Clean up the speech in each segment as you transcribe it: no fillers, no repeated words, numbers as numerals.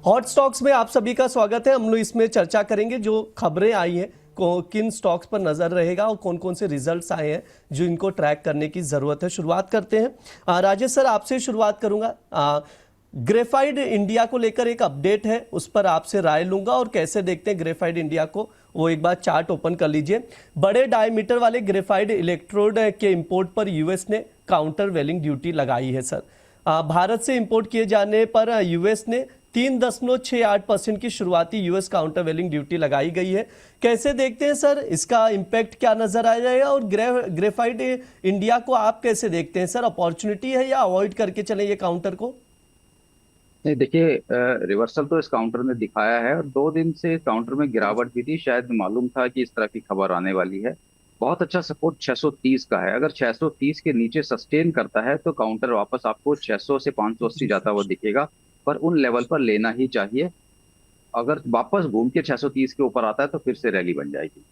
Hot stocks में आप सभी का स्वागत है। हम लोग इसमें चर्चा करेंगे जो खबरें आई हैं, किन स्टॉक्स पर नजर रहेगा और कौन कौन से रिजल्ट्स आए हैं जो इनको ट्रैक करने की जरूरत है। शुरुआत करते हैं। राजेश सर, आपसे शुरुआत करूंगा। ग्रेफाइट इंडिया को लेकर एक अपडेट है, उस पर आपसे राय लूंगा और कैसे देखते हैं ग्रेफाइट इंडिया को, वो एक बार चार्ट ओपन कर लीजिए। बड़े डायमीटर वाले ग्रेफाइट इलेक्ट्रोड के इंपोर्ट पर यूएस ने काउंटर वेलिंग ड्यूटी लगाई है। सर, भारत से इंपोर्ट किए जाने पर यूएस ने 3.68% की शुरुआती यूएस काउंटर वेलिंग ड्यूटी लगाई गई है। कैसे देखते हैं सर, इसका इम्पैक्ट क्या नजर आ जाएगा और ग्रेफाइट इंडिया को आप कैसे देखते हैं सर? अपॉर्चुनिटी है या अवॉइड करके चलें ये काउंटर को? नहीं, देखिए, रिवर्सल तो इस काउंटर ने दिखाया है और 2 दिन से काउंटर में गिरावट भी थी। शायद मालूम था कि इस तरह की खबर आने वाली है। बहुत अच्छा सपोर्ट 630 का है। अगर 630 के नीचे सस्टेन करता है तो काउंटर वापस आपको 600 से 580 जी जाता सर। हुआ दिखेगा। पर उन लेवल पर लेना ही चाहिए। अगर वापस घूम के 630 के ऊपर आता है तो फिर से रैली बन जाएगी।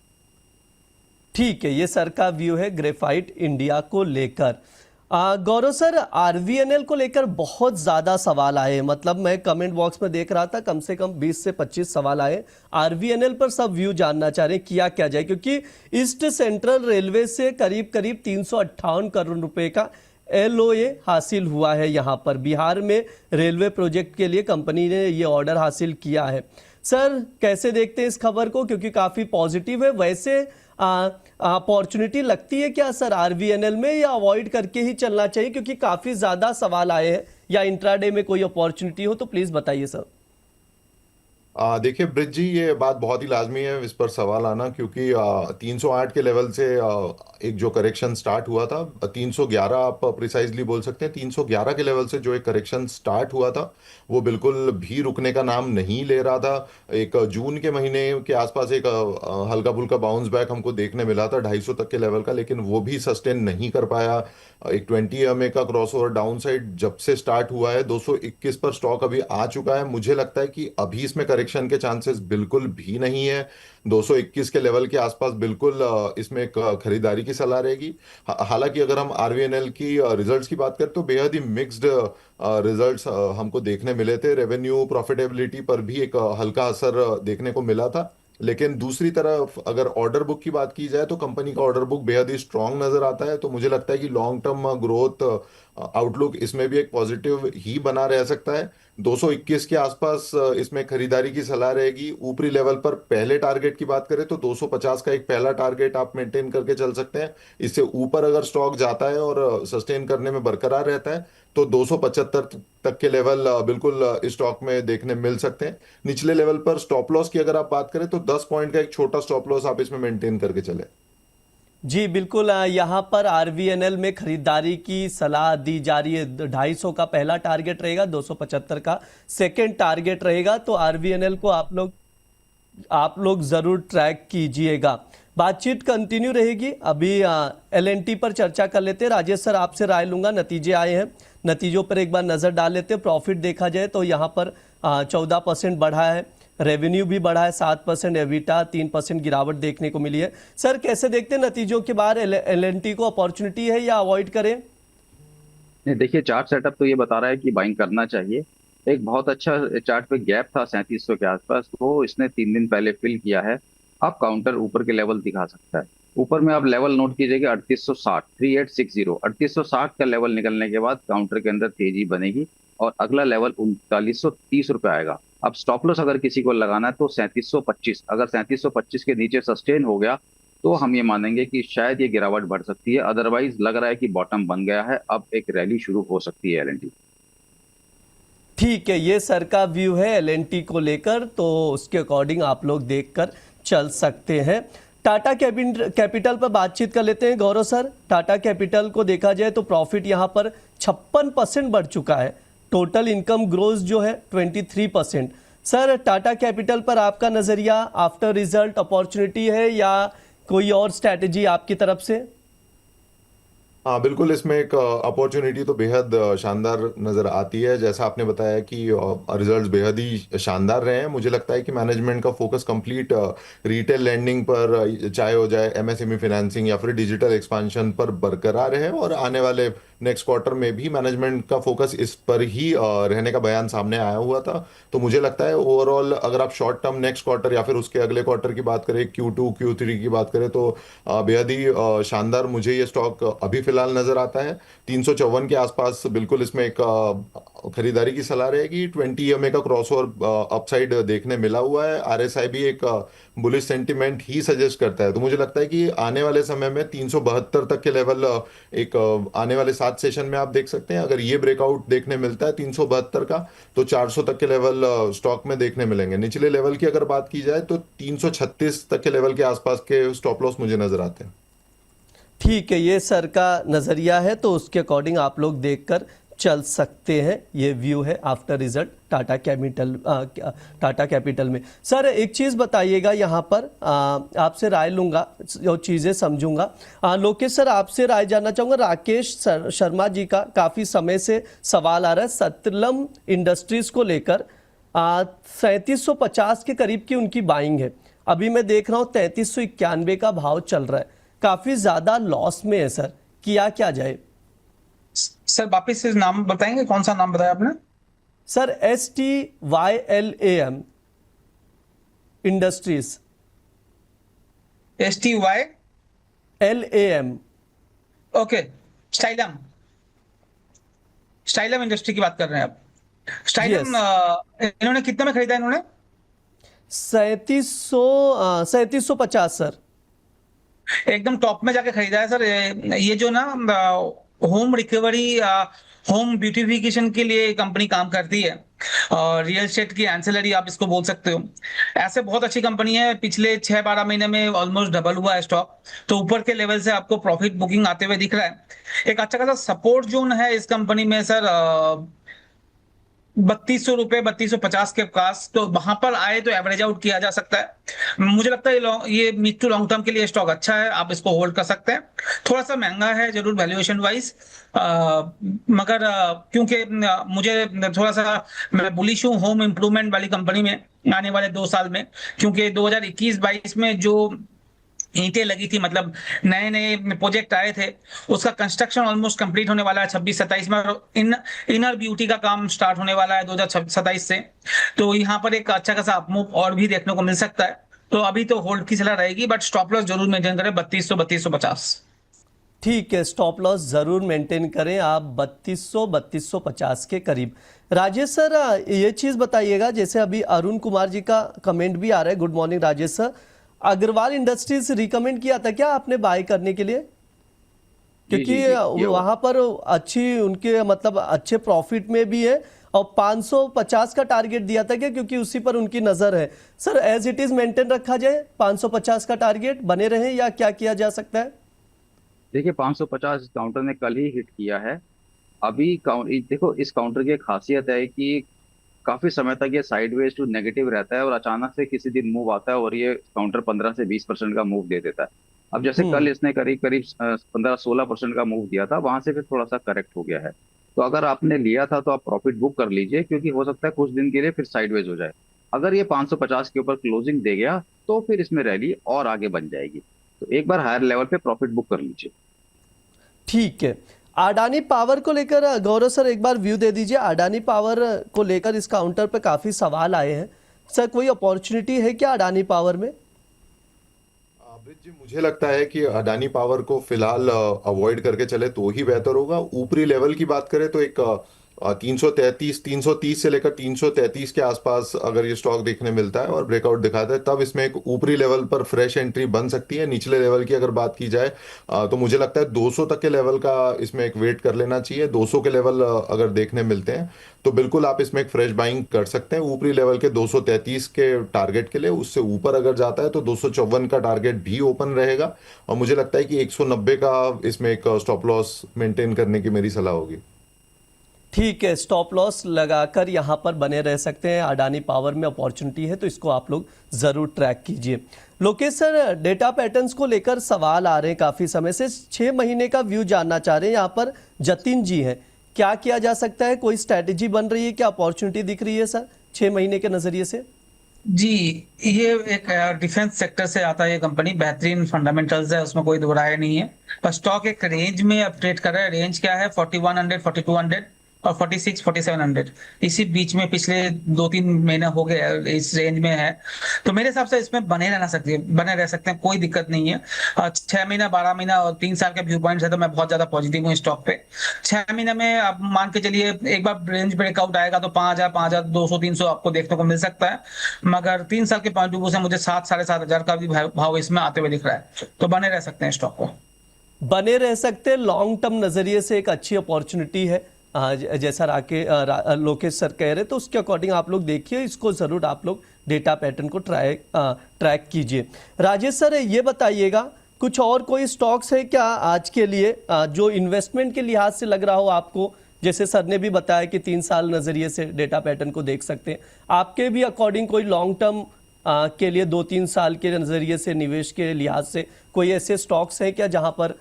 ठीक है, ये सर का व्यू है ग्रेफाइट इंडिया को लेकर। गौरव सर, आरवीएनएल को लेकर बहुत ज्यादा सवाल आए, मतलब मैं कमेंट बॉक्स में देख रहा था कम से कम 20 से 25 सवाल आए। आरवीएनएल पर सब व्यू जानना चाह रहे हैं किया क्या जाए, क्योंकि ईस्ट सेंट्रल रेलवे से करीब करीब 358 करोड़ रुपए का एलओए हासिल हुआ है। यहां पर बिहार में रेलवे प्रोजेक्ट के लिए कंपनी ने ये ऑर्डर हासिल किया है। सर, कैसे देखते हैं इस खबर को, क्योंकि काफी पॉजिटिव है। वैसे अपॉर्चुनिटी लगती है क्या सर आरवीएनएल में, या अवॉइड करके ही चलना चाहिए, क्योंकि काफी ज्यादा सवाल आए हैं? या इंट्राडे में कोई अपॉर्चुनिटी हो तो प्लीज बताइए सर। देखिए ब्रिज जी, ये बात बहुत ही लाजमी है इस पर सवाल आना, क्योंकि 308 के लेवल से एक जो करेक्शन स्टार्ट हुआ था, 311 आप प्रिसाइजली बोल सकते हैं, 311 के लेवल से जो एक करेक्शन स्टार्ट हुआ था वो बिल्कुल भी रुकने का नाम नहीं ले रहा था। एक जून के महीने के आसपास एक हल्का फुल्का बाउंस बैक हमको देखने मिला था 250 तक के लेवल का, लेकिन वो भी सस्टेन नहीं कर पाया। एक 20 EMA का क्रॉसओवर डाउन साइड जब से स्टार्ट हुआ है 221 पर स्टॉक अभी आ चुका है। मुझे लगता है कि अभी इसमें करेक्शन के चांसेस बिल्कुल भी नहीं है। 221 के लेवल के आसपास बिल्कुल इसमें एक खरीदारी की सलाह रहेगी। हालांकि अगर हम आरवीएनएल की रिजल्ट्स की बात करें तो बेहद ही मिक्स्ड रिजल्ट्स हमको देखने मिले थे। रेवेन्यू प्रॉफिटेबिलिटी पर भी एक हल्का असर देखने को मिला था। लेकिन दूसरी तरफ अगर ऑर्डर बुक की बात की जाए तो कंपनी का ऑर्डर बुक बेहद ही स्ट्रांग नजर आता है। तो मुझे लगता है कि लॉन्ग टर्म ग्रोथ आउटलुक इसमें भी एक पॉजिटिव ही बना रह सकता है। 221 के आसपास इसमें खरीदारी की सलाह रहेगी। ऊपरी लेवल पर पहले टारगेट की बात करें तो 250 का एक पहला टारगेट आप मेंटेन करके चल सकते हैं। इससे ऊपर अगर स्टॉक जाता है और सस्टेन करने में बरकरार रहता है तो 275 तक के लेवल बिल्कुल इस स्टॉक में देखने मिल सकते हैं। निचले लेवल पर स्टॉप लॉस की अगर आप बात करें तो 10 पॉइंट का एक छोटा स्टॉप लॉस आप इसमें मेंटेन करके चले। जी बिल्कुल, यहाँ पर आरवीएनएल में खरीदारी की सलाह दी जा रही है। 250 का पहला टारगेट रहेगा, 275 का सेकंड टारगेट रहेगा। तो आरवीएनएल को आप लोग जरूर ट्रैक कीजिएगा। बातचीत कंटिन्यू रहेगी। अभी एलएनटी पर चर्चा कर लेते हैं। राजेश सर, आपसे राय लूंगा। नतीजे आए हैं, नतीजों पर एक बार नजर डाल लेते हैं। प्रॉफिट देखा जाए तो यहाँ पर 14% बढ़ा है, रेवेन्यू भी बढ़ा है 7%, एविटा 3% गिरावट देखने को मिली है। सर, कैसे देखते हैं नतीजों के बाद एलएनटी को? अपॉर्चुनिटी है या अवॉइड करें? नहीं, देखिए, चार्ट सेटअप तो ये बता रहा है कि बाइंग करना चाहिए। एक बहुत अच्छा चार्ट पे गैप था 3700 के आसपास, वो इसने 3 दिन पहले फिल किया है। अब काउंटर ऊपर के लेवल दिखा सकता है। ऊपर में आप लेवल नोट कीजिएगा 3860, 3860। 3860 का लेवल निकलने के बाद काउंटर के अंदर तेजी बनेगी और अगला लेवल 3930 रुपये आएगा। अब स्टॉप लॉस अगर किसी को लगाना है तो 3725। अगर 3725 के नीचे सस्टेन हो गया तो हम ये मानेंगे कि शायद ये गिरावट बढ़ सकती है। अदरवाइज लग रहा है कि बॉटम बन गया है, अब एक रैली शुरू हो सकती है एलएनटी। ठीक है, ये सर का व्यू है एलएनटी को लेकर, तो उसके अकॉर्डिंग आप लोग देखकर चल सकते हैं। टाटा कैपिटल पर बातचीत कर लेते हैं। गौरव सर, टाटा कैपिटल को देखा जाए तो प्रॉफिट यहां पर 56% बढ़ चुका है। टोटल इनकम ग्रोथ जो है 23%। सर, टाटा कैपिटल पर आपका नजरिया आफ्टर रिजल्ट अपॉर्चुनिटी है या कोई और स्ट्रैटेजी आपकी तरफ से? हाँ बिल्कुल, इसमें एक अपॉर्चुनिटी तो बेहद शानदार नज़र आती है। जैसा आपने बताया कि रिजल्ट्स बेहद ही शानदार रहे हैं। मुझे लगता है कि मैनेजमेंट का फोकस कंप्लीट रिटेल लैंडिंग पर, चाहे हो जाए एमएसएमई फाइनेंसिंग या फिर डिजिटल एक्सपांशन पर बरकरार है और आने वाले नेक्स्ट क्वार्टर में भी मैनेजमेंट का फोकस इस पर ही रहने का बयान सामने आया हुआ था। तो मुझे लगता है ओवरऑल अगर आप शॉर्ट टर्म नेक्स्ट क्वार्टर या फिर उसके अगले क्वार्टर की बात करें, Q2 Q3 की बात करें, तो बेहद ही शानदार मुझे ये स्टॉक अभी फिलहाल नजर आता है। 354 के आसपास बिल्कुल इसमें एक खरीदारी की सलाह रहेगी। 20 EMA का क्रॉसओवर अपसाइड देखने मिला हुआ है। RSI भी एक बुलिश सेंटिमेंट ही सजेस्ट करता है। तो मुझे लगता है कि आने वाले समय में 372 तक के लेवल एक आने वाले 7 सेशन में आप देख सकते हैं। अगर ये ब्रेकआउट देखने मिलता है 372 का, तो 400 तक के लेवल स्टॉक में देखने मिलेंगे। निचले लेवल की अगर बात की जाए तो 336 तक के लेवल के आसपास के स्टॉप लॉस मुझे नजर आते हैं। ठीक है, ये सर का नज़रिया है, तो उसके अकॉर्डिंग आप लोग देखकर चल सकते हैं। ये व्यू है आफ्टर रिजल्ट टाटा कैपिटल में। सर एक चीज़ बताइएगा, यहाँ पर आपसे राय लूँगा और चीज़ें समझूंगा। लोकेश सर, आपसे राय जानना चाहूँगा। राकेश शर्मा जी का काफ़ी समय से सवाल आ रहा है सतलम इंडस्ट्रीज़ को लेकर। 3750 के करीब की उनकी बाइंग है। अभी मैं देख रहा हूँ 3391 का भाव चल रहा है, काफ़ी ज़्यादा लॉस में है सर, किया क्या जाए? सर वापिस से नाम बताएंगे, कौन सा नाम बताया आपने? Sir STYLAM industries. STYLAM। Okay, Stylam industry की बात कर रहे हैं आप? स्टाइलम इन्होंने कितने में खरीदा? इन्होंने 3750 सर, एकदम टॉप में जाके खरीदा है सर। ये जो ना होम रिकवरी, होम ब्यूटिफिकेशन के लिए कंपनी काम करती है, और रियल एस्टेट की एंसिलरी आप इसको बोल सकते हो। ऐसे बहुत अच्छी कंपनी है। पिछले 6-12 महीने में ऑलमोस्ट डबल हुआ है स्टॉक। तो ऊपर के लेवल से आपको प्रॉफिट बुकिंग आते हुए दिख रहा है। एक अच्छा खासा सपोर्ट जोन है इस कंपनी में सर, 3200 रुपए, 3250 के पास। तो वहां पर आए तो एवरेज आउट किया जा सकता है। मुझे लगता है ये मिड टू लॉन्ग टर्म के लिए स्टॉक अच्छा है, आप इसको होल्ड कर सकते हैं। थोड़ा सा महंगा है जरूर वैल्यूएशन वाइज, मगर क्योंकि मुझे थोड़ा सा, मैं बुलिश हूँ होम इंप्रूवमेंट वाली कंपनी में आने वाले 2 साल में। क्योंकि 2021-22 में जो ईंटें लगी थी, मतलब नए नए प्रोजेक्ट आए थे, उसका कंस्ट्रक्शन ऑलमोस्ट कंप्लीट होने वाला है 26-27 में। इनर ब्यूटी का काम स्टार्ट होने वाला है 2027 से। तो यहाँ पर एक अच्छा खासा अपमूव और भी देखने को मिल सकता है। तो अभी तो होल्ड की सलाह रहेगी, बट स्टॉप लॉस जरूर मेंटेन करें 3200-3250। ठीक है, स्टॉप लॉस जरूर मेंटेन करें आप 3200-3250 के करीब। राजेश सर ये चीज़ बताइएगा, जैसे अभी अरुण कुमार जी का कमेंट भी आ रहा है। Good morning Rajesh sir. Agarwal Industries recommend किया था क्या आपने बाय करने के लिए? क्योंकि वहां पर अच्छी उनके मतलब अच्छे प्रॉफिट में भी है, और 550 का टारगेट दिया था क्या? क्योंकि उसी पर उनकी नजर है। Sir as it is maintain रखा जाए, 550 का टारगेट बने रहे, या क्या किया जा सकता है? देखिए 550 काउंटर ने कल ही हिट किया है। अभी देखो इस काउंटर की एक खासियत है कि काफी समय तक ये साइडवेज टू नेगेटिव रहता है, और अचानक से किसी दिन मूव आता है और ये काउंटर 15 से 20% का मूव दे देता है। अब जैसे कल इसने करीब करीब 15-16% का मूव दिया था, वहां से फिर थोड़ा सा करेक्ट हो गया है। तो अगर आपने लिया था तो आप प्रॉफिट बुक कर लीजिए, क्योंकि हो सकता है कुछ दिन के लिए फिर साइडवेज हो जाए। अगर ये 550 के ऊपर क्लोजिंग दे गया तो फिर इसमें रैली और आगे बन जाएगी। तो एक बार हायर लेवल पे प्रॉफिट बुक कर लीजिए। ठीक है, अडानी पावर को लेकर गौरव सर एक बार व्यू दे दीजिए। अडानी पावर को लेकर इस काउंटर पे काफी सवाल आए हैं सर, कोई अपॉर्चुनिटी है क्या अडानी पावर में? जी मुझे लगता है कि अडानी पावर को फिलहाल अवॉइड करके चले तो ही बेहतर होगा। ऊपरी लेवल की बात करें तो एक 330 से लेकर 333 के आसपास अगर ये स्टॉक देखने मिलता है और ब्रेकआउट दिखाता है, तब इसमें एक ऊपरी लेवल पर फ्रेश एंट्री बन सकती है। निचले लेवल की अगर बात की जाए तो मुझे लगता है 200 तक के लेवल का इसमें एक वेट कर लेना चाहिए। 200 के लेवल अगर देखने मिलते हैं तो बिल्कुल आप इसमें एक फ्रेश बाइंग कर सकते हैं ऊपरी लेवल के 233 के टारगेट के लिए। उससे ऊपर अगर जाता है तो 254 का टारगेट भी ओपन रहेगा, और मुझे लगता है कि 190 का इसमें एक स्टॉप लॉस मेंटेन करने की मेरी सलाह होगी। ठीक है, स्टॉप लॉस लगाकर यहाँ पर बने रह सकते हैं। अडानी पावर में अपॉर्चुनिटी है तो इसको आप लोग ज़रूर ट्रैक कीजिए। लोकेश सर, डेटा पैटर्न्स को लेकर सवाल आ रहे हैं काफ़ी समय से, 6 महीने का व्यू जानना चाह रहे हैं। यहाँ पर जतिन जी हैं, क्या किया जा सकता है? कोई स्ट्रैटेजी बन रही है क्या? अपॉर्चुनिटी दिख रही है सर 6 महीने के नज़रिए से? जी, ये एक डिफेंस सेक्टर से आता है। ये कंपनी बेहतरीन फंडामेंटल्स है, उसमें कोई दो राय नहीं है। पर स्टॉक एक रेंज में अब ट्रेड कर रहा है। रेंज क्या है? 4100, 4200 और 46, 4700, इसी बीच में पिछले 2-3 महीने हो गए इस रेंज में है। तो मेरे हिसाब से इसमें बने रह सकते हैं, कोई दिक्कत नहीं है। 6 महीना, 12 महीना और 3 साल के व्यू पॉइंट्स है तो मैं बहुत ज्यादा पॉजिटिव हूँ स्टॉक पे। 6 महीने में आप मान के चलिए एक बार रेंज ब्रेकआउट आएगा तो 5000, 5200, 300 आपको देखने को मिल सकता है। मगर 3 साल के पॉइंट ऑफ व्यू से मुझे 7, 7500 का भी भाव इसमें आते हुए दिख रहा है। तो बने रह सकते हैं स्टॉक को। बने रह सकते हैं, लॉन्ग टर्म नजरिए से एक अच्छी अपॉर्चुनिटी है। जैसा लोकेश सर कह रहे तो उसके अकॉर्डिंग आप लोग देखिए, इसको जरूर आप लोग डेटा पैटर्न को ट्रैक कीजिए। राजेश सर ये बताइएगा, कुछ और कोई स्टॉक्स है क्या आज के लिए जो इन्वेस्टमेंट के लिहाज से लग रहा हो आपको? जैसे सर ने भी बताया कि 3 साल नजरिए से डेटा पैटर्न को देख सकते हैं, आपके भी अकॉर्डिंग कोई लॉन्ग टर्म के लिए 2-3 साल के नजरिए से निवेश के लिहाज से कोई ऐसे स्टॉक्स हैं क्या जहां पर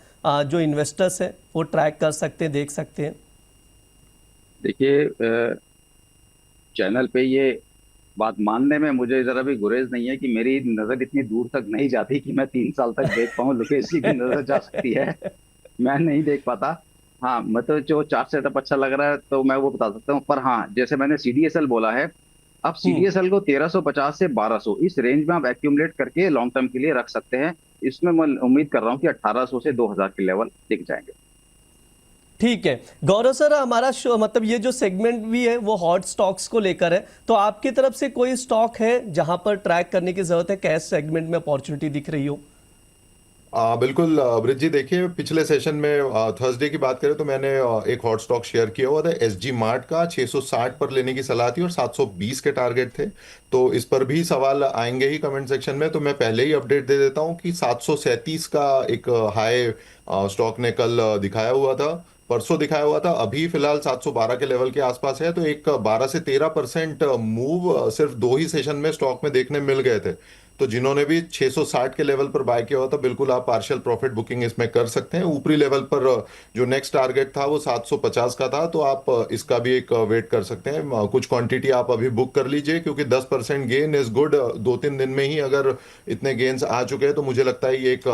जो इन्वेस्टर्स हैं वो ट्रैक कर सकते हैं, देख सकते हैं? देखिए, चैनल पे ये बात मानने में मुझे जरा भी गुरेज नहीं है कि मेरी नजर इतनी दूर तक नहीं जाती कि मैं 3 साल तक देख पाऊं। लोकेश जी की नजर जा सकती है, मैं नहीं देख पाता। हाँ, मतलब जो चार्ट सेटअप अच्छा लग रहा है तो मैं वो बता सकता हूँ। पर हाँ, जैसे मैंने सीडीएसएल बोला है, आप सीडीएसएल को 1350 से 1200 इस रेंज में आप एक्यूमुलेट करके लॉन्ग टर्म के लिए रख सकते हैं। इसमें मैं उम्मीद कर रहा हूँ कि 1800 से 2000 के लेवल दिख जाएंगे। ठीक है गौरव सर, हमारा शो मतलब ये जो सेगमेंट भी है वो हॉट स्टॉक्स को लेकर है, तो आपकी तरफ से कोई स्टॉक है जहां पर ट्रैक करने की जरूरत है, कैश सेगमेंट में अपॉर्चुनिटी दिख रही हो? बिल्कुल ब्रिज जी, देखिए पिछले सेशन में थर्सडे की बात करें तो मैंने एक हॉट स्टॉक शेयर किया हुआ था एसजी मार्ट का। 660 पर लेने की सलाह थी और 720 के टारगेट थे। तो इस पर भी सवाल आएंगे ही कमेंट सेक्शन में, तो मैं पहले ही अपडेट दे देता हूं कि 737 का एक हाई स्टॉक ने कल दिखाया हुआ था, परसों दिखाया हुआ था। अभी फिलहाल 712 के लेवल के आसपास है। तो एक 12 से 13% मूव सिर्फ 2 ही सेशन में स्टॉक में देखने मिल गए थे। तो जिन्होंने भी 660 के लेवल पर बाय किया हुआ था, बिल्कुल आप पार्शियल प्रॉफिट बुकिंग इसमें कर सकते हैं। ऊपरी लेवल पर जो नेक्स्ट टारगेट था वो 750 का था, तो आप इसका भी एक वेट कर सकते हैं। कुछ क्वांटिटी आप अभी बुक कर लीजिए, क्योंकि 10% गेन इज गुड। 2-3 दिन में ही अगर इतने गेन्स आ चुके हैं तो मुझे लगता है ये एक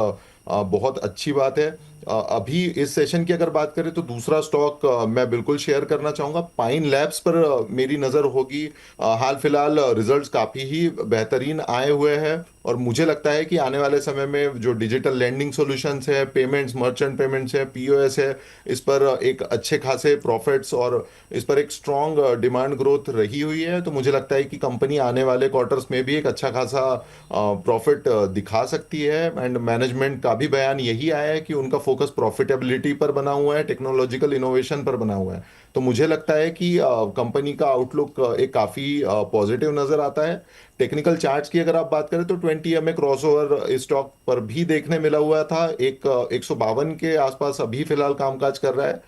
बहुत अच्छी बात है। अभी इस सेशन की अगर बात करें तो दूसरा स्टॉक मैं बिल्कुल शेयर करना चाहूंगा। पाइन लैब्स पर मेरी नज़र होगी। हाल फिलहाल रिजल्ट्स काफ़ी ही बेहतरीन आए हुए हैं और मुझे लगता है कि आने वाले समय में जो डिजिटल लैंडिंग सॉल्यूशंस है, पेमेंट्स, मर्चेंट पेमेंट्स है, पीओएस है, इस पर एक अच्छे खासे प्रॉफिट्स और इस पर एक स्ट्रॉन्ग डिमांड ग्रोथ रही हुई है। तो मुझे लगता है कि कंपनी आने वाले क्वार्टर्स में भी एक अच्छा खासा प्रॉफिट दिखा सकती है। एंड मैनेजमेंट का भी बयान यही आया है कि उनका फोकस प्रॉफिटेबिलिटी पर बना हुआ है, टेक्नोलॉजिकल इनोवेशन पर बना हुआ है। तो मुझे लगता है कि कंपनी का आउटलुक एक काफ़ी पॉजिटिव नज़र आता है। टेक्निकल चार्ट्स की अगर आप बात करें तो 20 EMA क्रॉसओवर स्टॉक पर भी देखने मिला हुआ था। एक 152 के आसपास अभी फिलहाल कामकाज कर रहा है।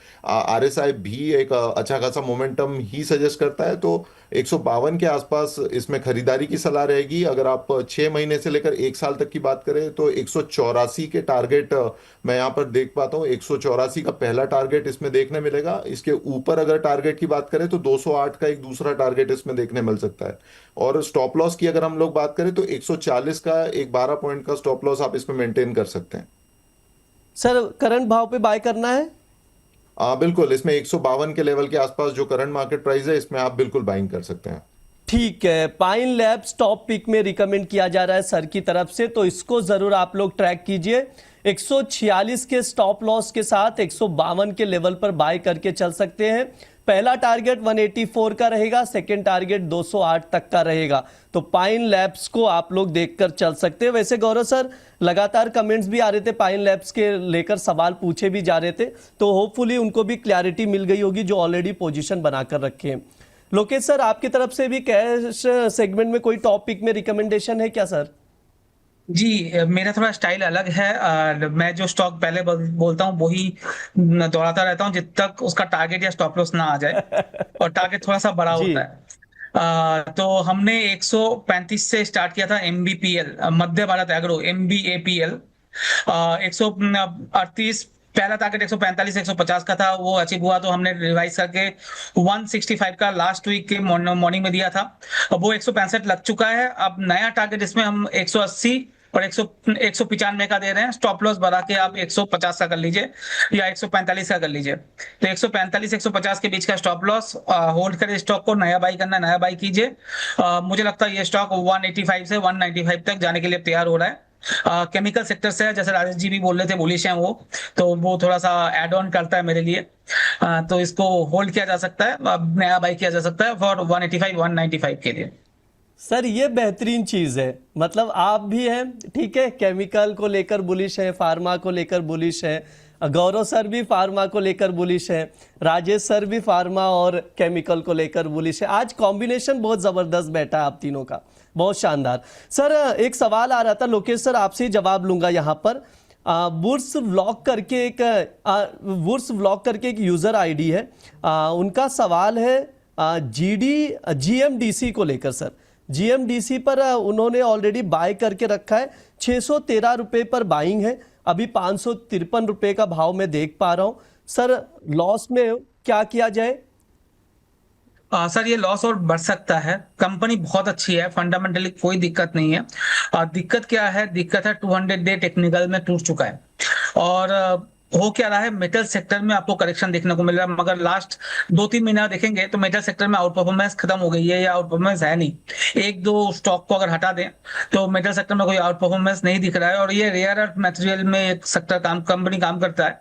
RSI भी एक अच्छा खासा मोमेंटम ही सजेस्ट करता है। तो 152 के आसपास इसमें खरीदारी की सलाह रहेगी। अगर आप 6 महीने से लेकर 1 साल तक की बात करें तो 184 के टारगेट मैं यहाँ पर देख पाता हूँ। 184 का पहला टारगेट इसमें देखने मिलेगा। इसके ऊपर अगर टारगेट की बात करें तो 208 का एक दूसरा टारगेट इसमें देखने मिल सकता है। और स्टॉप लॉस की अगर हम लोग बात करें तो 140 का एक 12 पॉइंट का स्टॉप लॉस आप इसमें मेंटेन कर सकते हैं। सर करंट भाव पे बाय करना है? बिल्कुल, इसमें 152 के लेवल के आसपास जो करंट मार्केट प्राइस है, इसमें आप बिल्कुल बाइंग कर सकते हैं। ठीक है, पाइन लैब्स टॉप पिक में रिकमेंड किया जा रहा है सर की तरफ से, तो इसको जरूर आप लोग ट्रैक कीजिए। 146 के स्टॉप लॉस के साथ 152 के लेवल पर बाय करके चल सकते हैं। पहला टारगेट 184 का रहेगा, सेकंड टारगेट 208 तक का रहेगा। तो पाइन लैब्स को आप लोग देखकर चल सकते हैं। वैसे गौरव सर लगातार कमेंट्स भी आ रहे थे, पाइन लैब्स के लेकर सवाल पूछे भी जा रहे थे, तो होपफुली उनको भी क्लैरिटी मिल गई होगी जो ऑलरेडी पोजीशन बनाकर रखे हैं। लोकेश सर आपकी तरफ से भी कैश सेगमेंट में कोई टॉपिक में रिकमेंडेशन है क्या सर? जी, मेरा थोड़ा स्टाइल अलग है। मैं जो स्टॉक पहले बोलता हूँ वही दोहराता रहता हूँ जब तक उसका टारगेट या स्टॉप लॉस ना आ जाए, और टारगेट थोड़ा सा बड़ा जी। होता है। तो हमने 135 से स्टार्ट किया था MBPL, मध्य भारत एग्रो, MBAPL। 138 पहला टारगेट 145 150 का था, वो अचीव हुआ तो हमने रिवाइज करके 165 का लास्ट वीक के मॉर्निंग में दिया था। अब वो 165 लग चुका है। अब नया टारगेट इसमें हम 180 और 195 का दे रहे हैं, स्टॉप लॉस बढ़ा के आप 150 का कर लीजिए या 145 का कर लीजिए। तो 145 150 के बीच का स्टॉप लॉस, होल्ड करें स्टॉक को, नया बाई करना नया बाई कीजिए। मुझे लगता है ये स्टॉक 185 से 195 तक जाने के लिए तैयार हो रहा है। केमिकल सेक्टर से है, जैसे राजेश जी भी बोल रहे थे बुलिश हैं वो, तो वो थोड़ा सा एड ऑन करता है मेरे लिए। तो इसको होल्ड किया जा सकता है, नया बाई किया जा सकता है फॉर 185 195 के लिए। सर ये बेहतरीन चीज है, मतलब आप भी हैं, ठीक है, केमिकल को लेकर बुलिश है, फार्मा को लेकर बुलिश है, गौरव सर भी फार्मा को लेकर बुलिश है, राजेश सर भी फार्मा और केमिकल को लेकर बुलिश है। आज कॉम्बिनेशन बहुत जबरदस्त बैठा है आप तीनों का, बहुत शानदार। सर एक सवाल आ रहा था, लोकेश सर आपसे ही जवाब लूंगा यहाँ पर। बुर्स व्लॉग करके एक यूजर आईडी है, उनका सवाल है जीएमडीसी को लेकर। सर जीएमडीसी पर उन्होंने ऑलरेडी बाय करके रखा है, 613 रुपए पर बाइंग है, अभी 553 रुपए का भाव मैं देख पा रहा हूं। सर लॉस में क्या किया जाए? सर ये लॉस और बढ़ सकता है, कंपनी बहुत अच्छी है, फंडामेंटली कोई दिक्कत नहीं है। दिक्कत क्या है, दिक्कत है 200 डे टेक्निकल में टूट चुका है। और हो क्या रहा है, मेटल सेक्टर में आपको करेक्शन देखने को मिल रहा है, मगर लास्ट 2-3 महीना देखेंगे तो मेटल सेक्टर में आउट परफॉर्मेंस खत्म हो गई है या आउट परफॉर्मेंस है नहीं। एक दो स्टॉक को अगर हटा दें तो मेटल सेक्टर में कोई आउट परफॉर्मेंस नहीं दिख रहा है। और ये रेयर अर्थ मटेरियल में एक सेक्टर कंपनी काम करता है,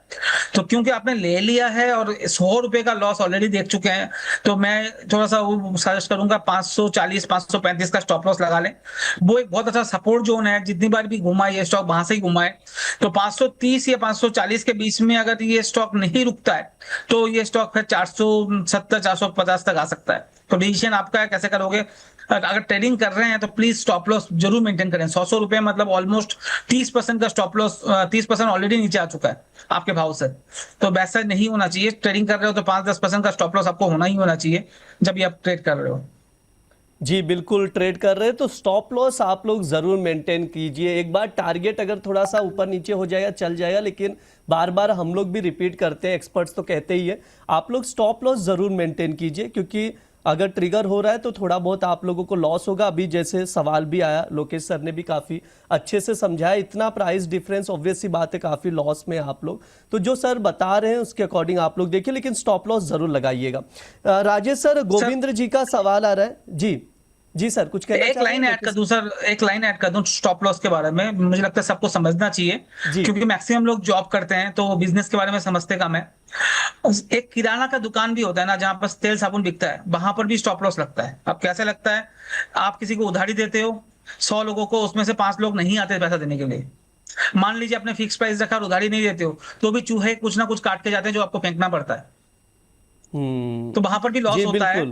तो क्योंकि आपने ले लिया है और 100 रुपए का लॉस ऑलरेडी देख चुके हैं, तो मैं थोड़ा सा वो सजेस्ट करूंगा 540 535 का स्टॉप लॉस लगा लें। वो एक बहुत अच्छा सपोर्ट जोन है, जितनी बार भी घुमा ये स्टॉक वहां से ही घुमा है। तो 530 या 540 के बीच में अगर ये स्टॉक नहीं रुकता है तो ये स्टॉक फिर 470 450 तक आ सकता है। तो डिसीजन आपका है, कैसे करोगे। अगर ट्रेडिंग कर रहे हैं तो प्लीज स्टॉप लॉस जरूर मेंटेन करें। 100 रुपए मतलब ऑलमोस्ट 30% का स्टॉप लॉस, 30% ऑलरेडी नीचे आ चुका है आपके भाव से, तो वैसा नहीं होना चाहिए। ट्रेडिंग कर रहे हो तो 5-10% का स्टॉप लॉस आपको होना ही होना चाहिए जब ये आप ट्रेड कर रहे हो। जी बिल्कुल, ट्रेड कर रहे हैं तो स्टॉप लॉस आप लोग जरूर मेंटेन कीजिए। एक बार टारगेट अगर थोड़ा सा ऊपर नीचे हो जाएगा चल जाएगा, लेकिन बार बार हम लोग भी रिपीट करते हैं, एक्सपर्ट्स तो कहते ही है, आप लोग स्टॉप लॉस जरूर मेंटेन कीजिए, क्योंकि अगर ट्रिगर हो रहा है तो थोड़ा बहुत आप लोगों को लॉस होगा। अभी जैसे सवाल भी आया, लोकेश सर ने भी काफ़ी अच्छे से समझाया, इतना प्राइस डिफरेंस ऑब्वियस सी बात है, काफ़ी लॉस में आप लोग, तो जो सर बता रहे हैं उसके अकॉर्डिंग आप लोग देखिए, लेकिन स्टॉप लॉस जरूर लगाइएगा। राजेश सर, गोविंद्र जी का सवाल आ रहा है। जी सर, कुछ कहना एक लाइन ऐड कर दूं सर, एक लाइन ऐड कर दूं स्टॉप लॉस के बारे में, मुझे लगता है सबको समझना चाहिए, क्योंकि मैक्सिमम लोग जॉब करते हैं तो बिजनेस के बारे में समझते कम है। एक किराना का दुकान भी होता है ना, जहां पर तेल साबुन बिकता है, वहां पर भी स्टॉप लॉस लगता है। अब कैसे लगता है, आप किसी को उधारी देते हो 100 लोगों को, उसमें से 5 लोग नहीं आते पैसा देने के लिए। मान लीजिए आपने फिक्स प्राइस रखा और उधारी नहीं देते हो, तो भी चूहे कुछ ना कुछ काट के जाते हैं जो आपको फेंकना पड़ता है। तो वहां पर भी लॉस होता है।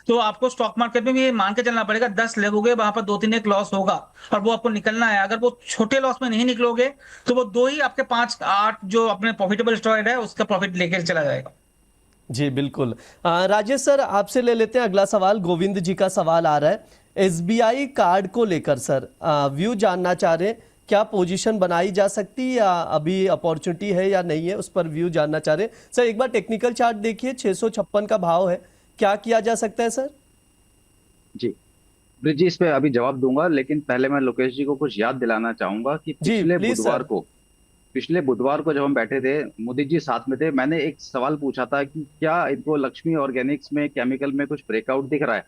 तो आपको स्टॉक मार्केट में भी ये मान के चलना पड़ेगा, 10 लगोगे वहां पर 2-3 एक लॉस होगा और वो आपको निकलना है। अगर वो छोटे लॉस में नहीं निकलोगे तो वो 2 ही आपके 5-8 जो अपने प्रॉफिटेबल स्टॉक है उसका प्रॉफिट लेकर चला जाएगा। जी बिल्कुल। राजेश सर आपसे ले लेते हैं अगला सवाल। गोविंद जी का सवाल आ रहा है एसबीआई कार्ड को लेकर। सर व्यू जानना चाह रहे हैं, क्या पोजीशन बनाई जा सकती है या अभी अपॉर्चुनिटी है या नहीं है, उस पर व्यू जानना चाह रहे हैं। सर एक बार टेक्निकल चार्ट देखिए, 656 का भाव है, क्या किया जा सकता है सर? जी ब्रिज जी, इस पे अभी जवाब दूंगा, लेकिन पहले मैं लोकेश जी को कुछ याद दिलाना चाहूंगा कि पिछले बुधवार को जब हम बैठे थे, मोदी जी साथ में थे, मैंने एक सवाल पूछा था कि क्या इनको लक्ष्मी ऑर्गेनिक्स में केमिकल में कुछ ब्रेकआउट दिख रहा है।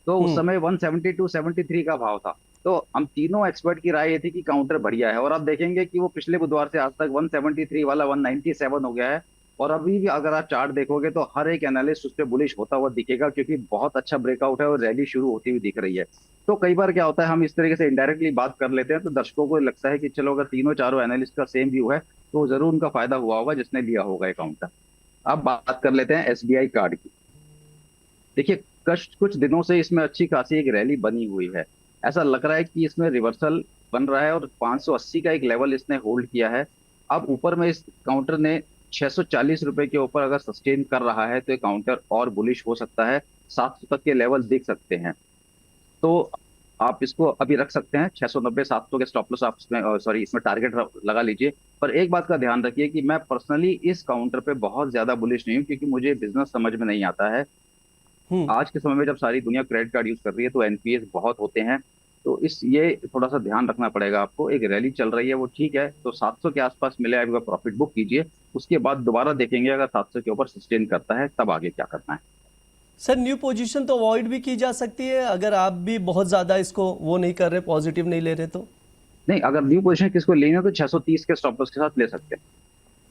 तो उस समय 172-73 का भाव था। तो हम तीनों एक्सपर्ट की राय ये थी कि काउंटर बढ़िया है, और आप देखेंगे कि वो पिछले बुधवार से आज तक 173 वाला 197 हो गया है। और अभी भी अगर आप चार्ट देखोगे तो हर एक एनालिस्ट उस पर बुलिश होता हुआ दिखेगा, क्योंकि बहुत अच्छा ब्रेकआउट है और रैली शुरू होती हुई दिख रही है। तो कई बार क्या होता है, हम इस तरीके से इनडायरेक्टली बात कर लेते हैं तो दर्शकों को लगता है कि चलो अगर तीनों चारों एनालिस्ट का सेम व्यू है तो जरूर उनका फायदा हुआ होगा जिसने लिया होगा काउंटर। अब बात कर लेते हैं एसबीआई कार्ड की। देखिए कुछ दिनों से इसमें अच्छी खासी एक रैली बनी हुई है, ऐसा लग रहा है कि इसमें रिवर्सल बन रहा है और 580 का एक लेवल इसने होल्ड किया है। अब ऊपर में इस काउंटर ने 640 रुपए के ऊपर अगर सस्टेन कर रहा है तो ये काउंटर और बुलिश हो सकता है, 700 तक के लेवल देख सकते हैं। तो आप इसको अभी रख सकते हैं 690-700 के स्टॉप लॉस आप इसमें टारगेट लगा लीजिए। पर एक बात का ध्यान रखिए कि मैं पर्सनली इस काउंटर पे बहुत ज्यादा बुलिश नहीं हूँ, क्योंकि मुझे बिजनेस समझ में नहीं आता है। आज के समय में जब सारी दुनिया क्रेडिट कार्ड यूज कर रही है तो एनपीएस बहुत होते हैं, तो ये थोड़ा सा ध्यान रखना पड़ेगा आपको। एक रैली चल रही है वो ठीक है, तो 700 के आसपास मिले आपका प्रॉफिट बुक कीजिए, उसके बाद दोबारा देखेंगे अगर 700 के ऊपर सस्टेन करता है तब आगे क्या करना है। सर न्यू पोजीशन तो अवॉइड भी की जा सकती है अगर आप भी बहुत ज्यादा इसको वो नहीं कर रहे, पॉजिटिव नहीं ले रहे तो? नहीं, अगर न्यू पोजीशन किसको लेनी है तो 630 के स्टॉप लॉस के साथ ले सकते हैं।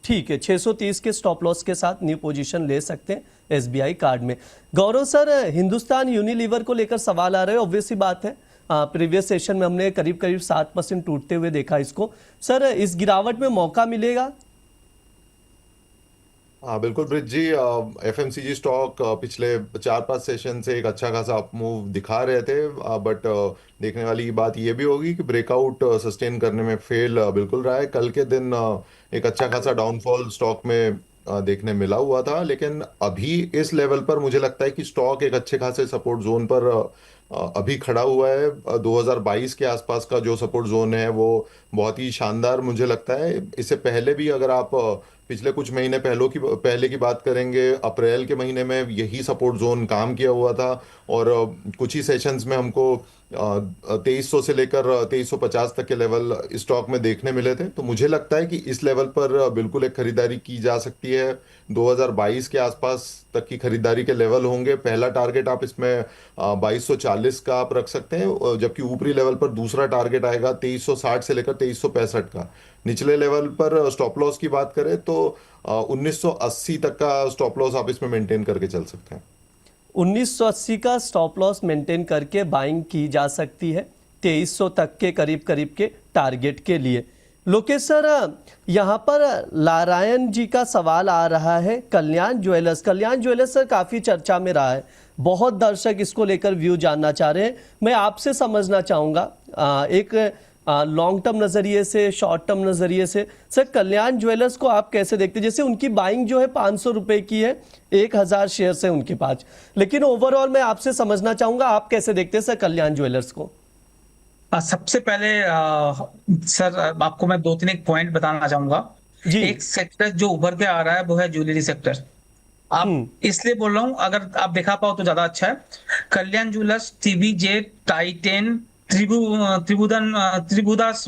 ठीक है, 630 के स्टॉप लॉस के साथ न्यू पोजीशन ले सकते हैं एसबीआई कार्ड में। गौरव सर, हिंदुस्तान यूनिलीवर को लेकर सवाल आ रहे हैं, ऑब्वियस सी बात है प्रीवियस सेशन में हमने करीब करीब 7% टूटते हुए देखा इसको। सर इस गिरावट में मौका मिलेगा? हाँ बिल्कुल ब्रिज जी, एफएमसीजी स्टॉक पिछले 4-5 सेशन से एक अच्छा खासा अप मूव दिखा रहे थे, बट देखने वाली बात ये भी होगी कि ब्रेकआउट सस्टेन करने में फेल बिल्कुल रहा है। कल के दिन एक अच्छा खासा डाउनफॉल स्टॉक में देखने मिला हुआ था, लेकिन अभी इस लेवल पर मुझे लगता है कि स्टॉक एक अच्छे खासे सपोर्ट जोन पर अभी खड़ा हुआ है। 2022 के आसपास का जो सपोर्ट जोन है वो बहुत ही शानदार मुझे लगता है। इससे पहले भी अगर आप पिछले कुछ महीने पहले की बात करेंगे, अप्रैल के महीने में यही सपोर्ट जोन काम किया हुआ था, और कुछ ही सेशंस में हमको 2300 से लेकर 2350 तक के लेवल स्टॉक में देखने मिले थे। तो मुझे लगता है कि इस लेवल पर बिल्कुल एक खरीदारी की जा सकती है। 2022 के आसपास तक की खरीदारी के लेवल होंगे। पहला टारगेट आप इसमें 2240 का आप रख सकते हैं, जबकि ऊपरी लेवल पर दूसरा टारगेट आएगा 2360 से लेकर 2365 का। निचले लेवल पर स्टॉप लॉस की बात करें तो 1980 तक का स्टॉप लॉस आप इसमें मेंटेन करके चल सकते हैं। 1980 का स्टॉप लॉस मेंटेन करके बाइंग की जा सकती है 2300 तक के करीब के टारगेट के लिए। लोकेश सर, यहाँ पर नारायण जी का सवाल आ रहा है कल्याण ज्वेलर्स सर काफ़ी चर्चा में रहा है, बहुत दर्शक इसको लेकर व्यू जानना चाह रहे हैं। मैं आपसे समझना चाहूँगा एक लॉन्ग टर्म नज़रिए से, शॉर्ट टर्म नज़रिए से, सर कल्याण ज्वेलर्स को आप कैसे देखते हैं? जैसे उनकी बाइंग जो है 500 रुपये की है, 1000 शेयर्स है उनके पास, लेकिन ओवरऑल मैं आपसे समझना चाहूँगा आप कैसे देखते हैं सर कल्याण ज्वेलर्स को? सबसे पहले सर आपको मैं 2-3 एक पॉइंट बताना चाहूंगा। जी। एक सेक्टर जो उभर के आ रहा है वो है ज्वेलरी सेक्टर। आप इसलिए बोल रहा हूँ, अगर आप देखा पाओ तो ज्यादा अच्छा है। कल्याण ज्वेलर्स, टीबीजेड, टाइटेन, त्रिभुदास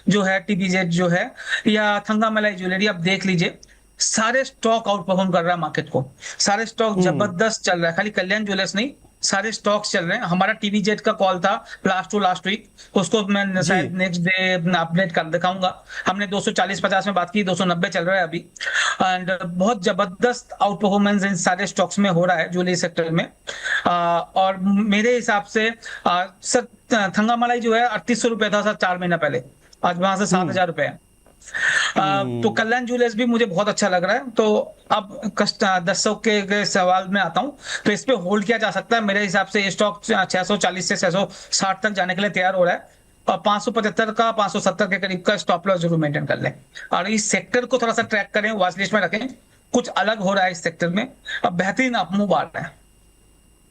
जो है, टीबीजेड जो है, या थंगामलाई ज्वेलरी, आप देख लीजिए सारे स्टॉक आउट परफॉर्म कर रहा है मार्केट को। सारे स्टॉक जबरदस्त चल रहा है, खाली कल्याण ज्वेलर्स नहीं, सारे स्टॉक्स चल रहे हैं। हमारा टीवीजेड का कॉल था लास्ट वीक, उसको मैं शायद नेक्स्ट डे अपडेट कर दिखाऊंगा। हमने 240-50 में बात की, 290 चल रहा है अभी, एंड बहुत जबरदस्त आउट परफॉर्मेंस इन सारे स्टॉक्स में हो रहा है ज्वेलरी सेक्टर में। और मेरे हिसाब से सर थंगामलाई जो है 3800 रुपए था सर 4 महीना पहले, आज वहां से 7000 रुपए है। तो कल्याण ज्वेलर्स भी मुझे बहुत अच्छा लग रहा है। तो अब दर्शक के सवाल में आता हूं, तो इस पे होल्ड किया जा सकता है। मेरे हिसाब से ये स्टॉक 640 से 660 तक जाने के लिए तैयार हो रहा है, और 575 का 570 के करीब का स्टॉप लॉस जरूर मेंटेन कर लें, और इस सेक्टर को थोड़ा सा ट्रैक करें, वॉच लिस्ट में रखें। कुछ अलग हो रहा है इस सेक्टर में, अब बेहतरीन अपमूव आ रहा है।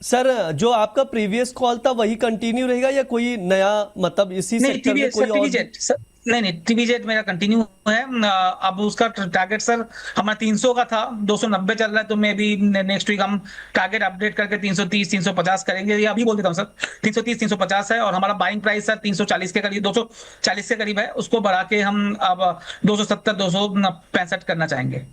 सर जो आपका प्रीवियस कॉल था वही कंटिन्यू रहेगा या कोई नया, मतलब इसी सेक्टर में कोई और? नहीं, टीवीजेड मेरा कंटिन्यू है। अब उसका टारगेट सर हमारा 300 का था, 290 चल रहा है, तो मे बी नेक्स्ट वीक हम टारगेट अपडेट करके 330-350 करेंगे। ये अभी बोल देता हूँ सर, 330-350 है, और हमारा बाइंग प्राइस सर 340 के करीब, 240 के करीब है। उसको बढ़ा के हम अब 270-265 करना चाहेंगे।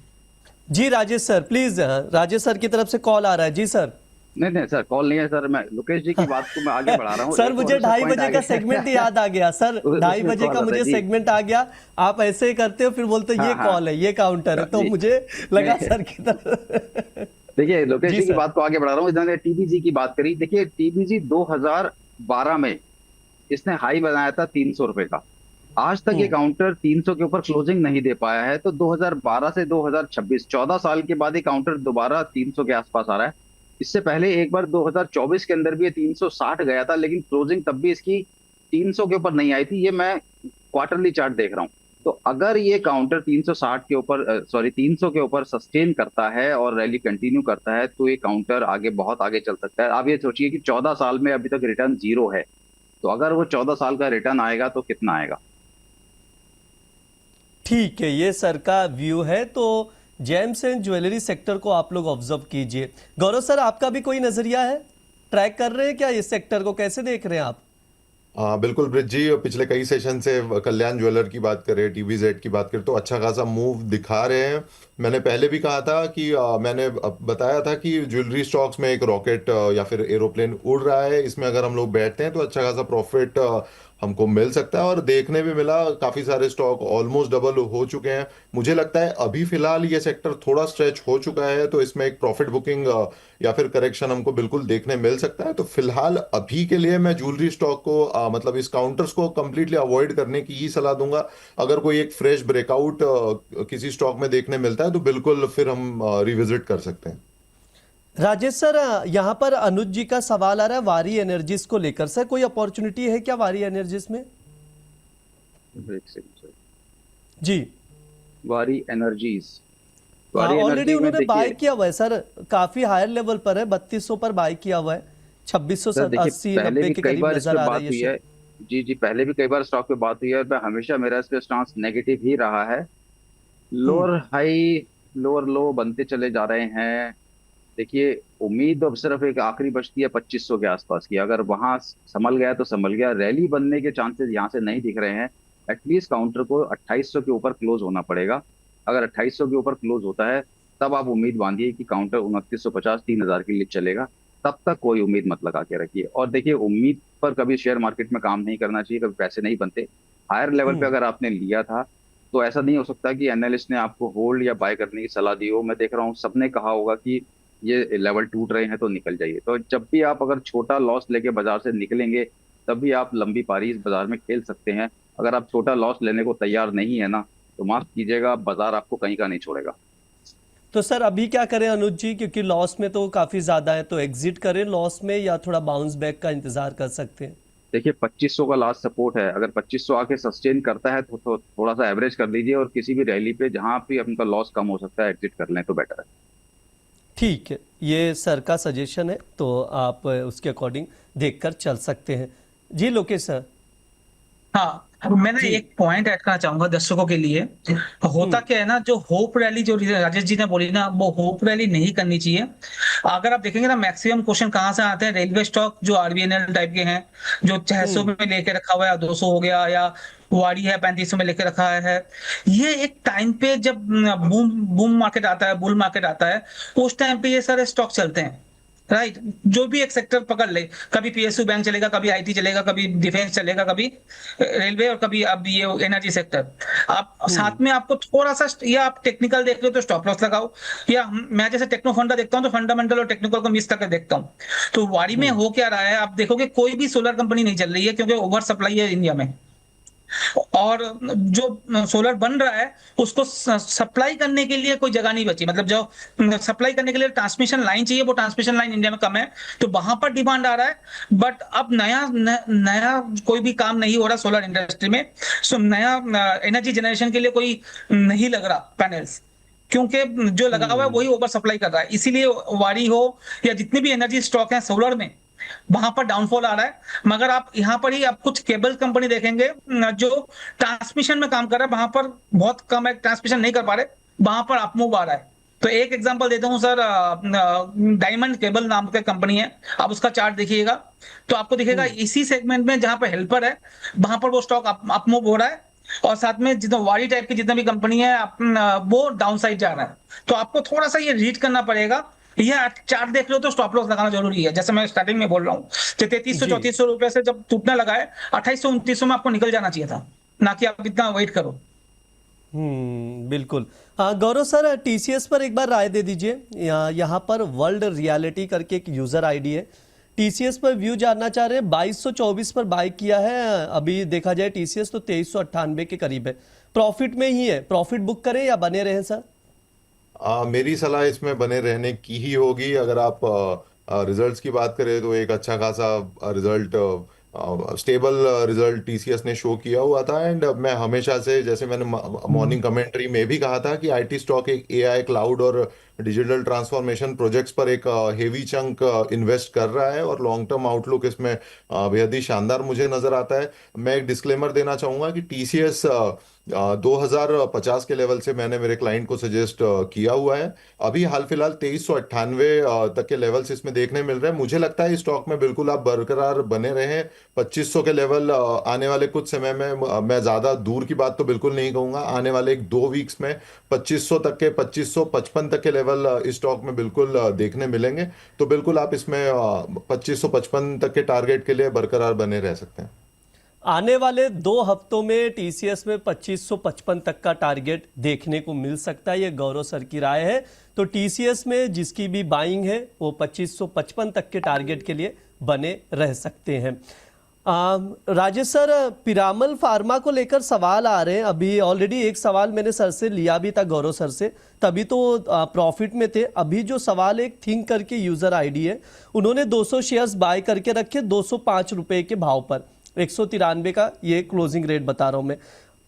जी Rajesh sir, please, Rajesh sir की तरफ से कॉल आ रहा है। जी सर। नहीं सर, कॉल नहीं है सर, मैं लोकेश जी की बात को मैं आगे बढ़ा रहा हूँ। सर मुझे 2:30 बजे का सेगमेंट याद आ गया सर, 2:30 बजे का मुझे सेगमेंट आ गया। आप ऐसे ही करते हो, फिर बोलते हो ये कॉल है, ये काउंटर है, तो मुझे लगा सर की तरफ। देखिए लोकेश जी की बात को आगे बढ़ा रहा हूँ। इन्होंने टीबीजी की बात करी, देखिए टीबीजी 2012 में इसने हाई बनाया था 300 रुपए का। आज तक ये काउंटर 300 के ऊपर क्लोजिंग नहीं दे पाया है। तो 2012 से 2026 14 साल के बाद ये काउंटर दोबारा 300 के आसपास आ रहा है। इससे पहले एक बार 2024 के अंदर भी ये 360 गया था, लेकिन क्लोजिंग तब भी इसकी 300 के ऊपर नहीं आई थी। ये मैं क्वार्टरली चार्ट देख रहा हूँ। तो अगर ये काउंटर 360 के ऊपर 300 के ऊपर सस्टेन करता है और रैली कंटिन्यू करता है, तो ये काउंटर आगे बहुत आगे चल सकता है। आप ये सोचिए कि 14 साल में अभी तक रिटर्न 0 है, तो अगर वो 14 साल का रिटर्न आएगा तो कितना आएगा? ठीक है, ये सर का व्यू है। तो जेम्स एंड ज्वेलरी सेक्टर को आप लोग ऑब्जर्व कीजिए। गौरव सर, आपका भी कोई नजरिया है? ट्रैक कर रहे हैं क्या इस सेक्टर को, कैसे देख रहे हैं आप? बिल्कुल ब्रिज जी, पिछले कई सेशन से कल्याण ज्वेलर की बात करें, टीवीजेड की बात करें, तो अच्छा खासा मूव दिखा रहे हैं। मैंने पहले भी कहा था कि मैंने बताया था कि ज्वेलरी स्टॉक्स में एक रॉकेट या फिर एरोप्लेन उड़ रहा है, इसमें अगर हम लोग बैठते हैं तो अच्छा खासा प्रॉफिट हमको मिल सकता है। और देखने भी मिला, काफी सारे स्टॉक ऑलमोस्ट डबल हो चुके हैं। मुझे लगता है अभी फिलहाल ये सेक्टर थोड़ा स्ट्रेच हो चुका है, तो इसमें एक प्रॉफिट बुकिंग या फिर करेक्शन हमको बिल्कुल देखने मिल सकता है। तो फिलहाल अभी के लिए मैं ज्वेलरी स्टॉक को मतलब इस काउंटर्स को कंप्लीटली अवॉइड करने की ही सलाह दूंगा। अगर कोई एक फ्रेश ब्रेकआउट किसी स्टॉक में देखने मिलता है तो बिल्कुल फिर हम रिविजिट कर सकते हैं। राजेश सर, यहाँ पर अनुज जी का सवाल आ रहा है वारी एनर्जीज को लेकर। सर, कोई अपॉर्चुनिटी है क्या वारी एनर्जीज में? एक सेकंड सर। जी, वारी एनर्जीज, वारी ऑलरेडी एनर्जी में उन्होंने बाय देखिए किया हुआ है सर, काफी हायर लेवल पर है, 3200 पर बाय किया हुआ है, सर, देखिए 2680 पहले 90 भी के कई करीब बार इस पे नजर आ रहा बात है ये हुई शेयर। है। जी जी, पहले भी कई बार स्टॉक पे बात हुई है और मैं हमेशा, मेरा इस पे स्टांस नेगेटिव ही रहा है। हम्म। लोअर हाई, लोअर लो बनते चले जा रहे हैं। देखिए, उम्मीद अब सिर्फ एक आखिरी बचती है 2500 के आसपास की। अगर वहां संभल गया तो संभल गया, रैली बनने के चांसेस यहाँ से नहीं दिख रहे हैं। एटलीस्ट काउंटर को 2800 के ऊपर क्लोज होना पड़ेगा। अगर 2800 के ऊपर क्लोज होता है तब आप उम्मीद बांधिए कि काउंटर 2950 3000 के लिए चलेगा। तब तक कोई उम्मीद मत लगा के रखिए। और देखिए, उम्मीद पर कभी शेयर मार्केट में काम नहीं करना चाहिए, कभी पैसे नहीं बनते। हायर लेवल पे हम्म। अगर आपने लिया था तो ऐसा नहीं हो सकता कि एनालिस्ट ने आपको होल्ड या बाय करने की सलाह दी हो। मैं देख रहा हूँ सबने कहा होगा कि ये लेवल टूट रहे हैं तो निकल जाइए। तो जब भी आप अगर छोटा लॉस लेके बाजार से निकलेंगे तभी आप लंबी पारी इस बाजार में खेल सकते हैं। अगर आप छोटा लॉस लेने को तैयार नहीं है ना, तो माफ कीजिएगा, बाजार आपको कहीं का नहीं छोड़ेगा। तो सर अभी क्या करें अनुज जी, क्योंकि लॉस में तो काफी ज्यादा है, तो एग्जिट करें लॉस में या थोड़ा बाउंस बैक का इंतजार कर सकते हैं? देखिए, 2500 का लास्ट सपोर्ट है। अगर 2500 आके सस्टेन करता है तो थोड़ा सा एवरेज कर लीजिए और किसी भी रैली पे जहां भी आपका लॉस कम हो सकता है एग्जिट कर लें तो बेटर है। ठीक है, ये सर का सजेशन है, तो आप उसके अकॉर्डिंग देखकर चल सकते हैं। जी लोकेश सर। हाँ, अब मैं ना जी। एक पॉइंट ऐड करना चाहूंगा दर्शकों के लिए। होता क्या है ना, जो होप रैली जो राजेश जी ने बोली ना, वो होप रैली नहीं करनी चाहिए। अगर आप देखेंगे ना, मैक्सिमम क्वेश्चन कहाँ से आते हैं, रेलवे स्टॉक जो आरबीएनएल टाइप के हैं, जो 600 हम्म। में लेके रखा हुआ है, 200 हो गया, या वाड़ी है 3500 में लेके रखा है। ये एक टाइम पे जब बूम बूम मार्केट आता है, बुल मार्केट आता है, उस टाइम पे ये सारे स्टॉक चलते हैं। राइट, जो भी एक सेक्टर पकड़ ले, कभी पीएसयू बैंक चलेगा, कभी आईटी चलेगा, कभी डिफेंस चलेगा, कभी रेलवे, और कभी अब ये एनर्जी सेक्टर। आप हम्म। साथ में आपको थोड़ा सा, या आप टेक्निकल देख लो तो स्टॉप लॉस लगाओ, या मैं जैसे टेक्नो फंडा देखता हूँ तो फंडामेंटल और टेक्निकल को मिक्स करके देखता हूँ। तो वाड़ी में हम्म। हो क्या रहा है, आप देखोगे कोई भी सोलर कंपनी नहीं चल रही है, क्योंकि ओवर सप्लाई है इंडिया में। और जो सोलर बन रहा है उसको सप्लाई करने के लिए कोई जगह नहीं बची, मतलब जो सप्लाई करने के लिए ट्रांसमिशन लाइन चाहिए, वो ट्रांसमिशन लाइन इंडिया में कम है, तो वहां पर डिमांड आ रहा है। बट अब नया कोई भी काम नहीं हो रहा सोलर इंडस्ट्री में। सो नया एनर्जी जनरेशन के लिए कोई नहीं लग रहा पैनल्स, क्योंकि जो लगा हुआ है हम्म। वही ओवर सप्लाई कर रहा है। इसीलिए वारी हो या जितने भी एनर्जी स्टॉक हैं सोलर में, वहां पर डाउनफॉल आ रहा है। मगर आप यहाँ पर ही आप कुछ केबल कंपनी देखेंगे जो ट्रांसमिशन में काम कर रहा है, वहां पर बहुत कम है, ट्रांसमिशन नहीं कर पा रहे, वहां पर अपमूव आ रहा है। तो एक एग्जांपल देता हूं सर, डायमंड केबल नाम की कंपनी है, आप उसका चार्ट देखिएगा तो आपको दिखेगा हम्म। इसी सेगमेंट में जहां पर हेल्पर है, वहां पर वो स्टॉक अपमूव हो रहा है। और साथ में जितना वारी टाइप की जितना भी कंपनी है वो डाउन साइड जा रहा है। तो आपको थोड़ा सा ये रीड करना पड़ेगा। ये चार्ट देख लो तो स्टॉप लॉस लगाना जरूरी है, जैसे मैं स्टार्टिंग में बोल रहा हूँ। 3300 जी। 3400 रुपए से जब टूटने लगा है, 2800 2900 में आपको निकल जाना चाहिए था, ना कि आप इतना वेट करो। बिल्कुल। हाँ गौरव सर, टीसीएस पर एक बार राय दे दीजिए। यहाँ पर वर्ल्ड रियलिटी करके एक यूजर आईडी है, टीसीएस पर व्यू जानना चाह रहे हैं। 2224 पर बाय किया है, अभी देखा जाए टीसीएस तो 2398 के करीब है, प्रॉफिट में ही है, प्रॉफिट बुक करें या बने रहें सर? मेरी सलाह इसमें बने रहने की ही होगी। अगर आप रिजल्ट्स की बात करें तो एक अच्छा खासा रिजल्ट, स्टेबल रिजल्ट टीसीएस ने शो किया हुआ था। एंड मैं हमेशा से, जैसे मैंने मॉर्निंग कमेंट्री में भी कहा था, कि आईटी स्टॉक एक एआई क्लाउड और डिजिटल ट्रांसफॉर्मेशन प्रोजेक्ट्स पर एक हेवी चंक इन्वेस्ट कर रहा है, और लॉन्ग टर्म आउटलुक इसमें बेहद ही शानदार मुझे नजर आता है। मैं एक डिस्क्लेमर देना चाहूंगा कि टीसीएस 2050 के लेवल से मैंने मेरे क्लाइंट को सजेस्ट किया हुआ है। अभी हाल फिलहाल 2398 तक के लेवल्स इसमें देखने मिल रहे हैं। मुझे लगता है इस स्टॉक में बिल्कुल आप बरकरार बने रहें। 2500 के लेवल आने वाले कुछ समय में, मैं ज़्यादा दूर की बात तो बिल्कुल नहीं कहूँगा, आने वाले 1-2 वीक्स में 2500 तक के, 2555 तक के लेवल इस स्टॉक में बिल्कुल देखने मिलेंगे। तो बिल्कुल आप इसमें 2555 तक के टारगेट के लिए बरकरार बने रह सकते हैं। आने वाले 2 हफ्तों में टीसीएस में 2555 तक का टारगेट देखने को मिल सकता है, ये गौरव सर की राय है। तो टीसीएस में जिसकी भी बाइंग है वो 2555 तक के टारगेट के लिए बने रह सकते हैं। राजेश सर, पिरामल फार्मा को लेकर सवाल आ रहे हैं। अभी ऑलरेडी एक सवाल मैंने सर से लिया भी था, गौरव सर से, तभी तो प्रॉफिट में थे। अभी जो सवाल एक थिंक करके यूजर आईडी है, उन्होंने 200 शेयर्स बाय करके रखे 205 रुपए के भाव पर, 193 का ये क्लोजिंग रेट बता रहा हूं मैं।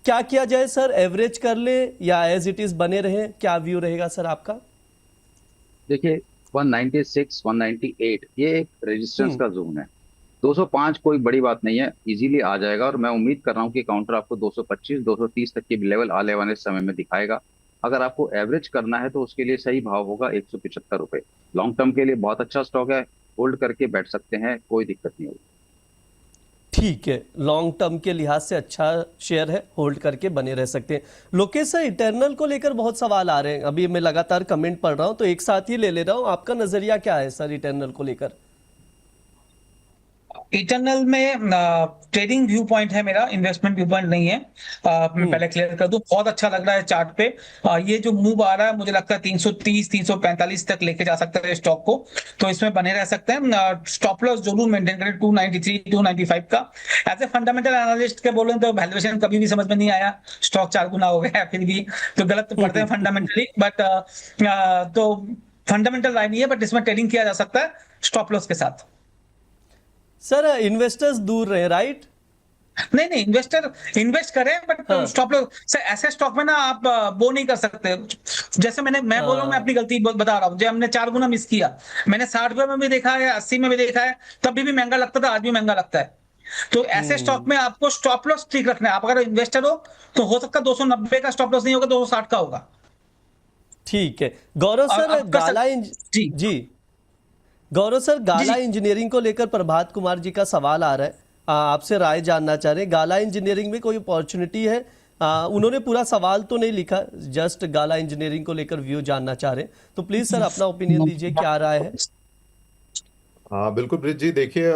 क्या किया जाए सर, एवरेज कर ले या एज इट इज बने रहे? क्या व्यू रहेगा सर आपका? देखिए 196, 198 ये एक रेजिस्टेंस का जोन है। 205 कोई बड़ी बात नहीं है, इजीली आ जाएगा। और मैं उम्मीद कर रहा हूँ कि काउंटर आपको 225, 230 तक के लेवल आने वाले समय में दिखाएगा। अगर आपको एवरेज करना है तो उसके लिए सही भाव होगा 175 रुपए। लॉन्ग टर्म के लिए बहुत अच्छा स्टॉक है, होल्ड करके बैठ सकते हैं, कोई दिक्कत नहीं होगी। ठीक है, लॉन्ग टर्म के लिहाज से अच्छा शेयर है, होल्ड करके बने रह सकते हैं। लोकेश सर, इटर्नल को लेकर बहुत सवाल आ रहे हैं, अभी मैं लगातार कमेंट पढ़ रहा हूं तो एक साथ ही ले रहा हूं। आपका नजरिया क्या है सर इटर्नल को लेकर? इटर्नल में ट्रेडिंग व्यू पॉइंट है मेरा, इन्वेस्टमेंट व्यू पॉइंट नहीं है। मैं पहले क्लियर कर दूं, बहुत अच्छा लग रहा है चार्ट पे। ये जो मूव आ रहा है मुझे लगता है 330, 345 तक लेके जा सकता है स्टॉक को, तो इसमें बने रह सकते हैं। स्टॉप लॉस जरूर मेंटेन करें 293, 295 का। एज ए फंडामेंटल एनालिस्ट के बोले तो वैल्यूएशन कभी भी समझ में नहीं आया, स्टॉक 4 गुना हो गया फिर भी, तो गलत तो पड़ते हैं फंडामेंटली। बट तो फंडामेंटल राय नहीं है, बट इसमें ट्रेडिंग किया जा सकता है स्टॉप लॉस के साथ। सर इन्वेस्टर्स दूर रहे, राइट? नहीं, इन्वेस्टर इन्वेस्ट करें, बट हाँ। स्टॉप लॉस ऐसे स्टॉक में ना आप वो नहीं कर सकते। जैसे मैं बोल रहा हूँ, मैं अपनी गलती बता रहा हूँ, जो हमने 4 गुना मिस किया। मैंने 60 रुपए में भी देखा है, 80 में भी देखा है, तब भी महंगा लगता था, आज भी महंगा लगता है। तो ऐसे स्टॉक में आपको स्टॉप लॉस ठीक रखना है। आप अगर इन्वेस्टर हो तो हो सकता है 290 का स्टॉप लॉस नहीं होगा, 260 का होगा। ठीक है गौरव सर, जी गौरव सर, गाला इंजीनियरिंग को लेकर प्रभात कुमार जी का सवाल आ रहा है, आपसे राय जानना चाह रहे हैं। गाला इंजीनियरिंग में कोई अपॉर्चुनिटी है? उन्होंने पूरा सवाल तो नहीं लिखा, जस्ट गाला इंजीनियरिंग को लेकर व्यू जानना चाह रहे हैं, तो प्लीज सर अपना ओपिनियन दीजिए, क्या राय है? हाँ बिल्कुल ब्रिज जी, देखिए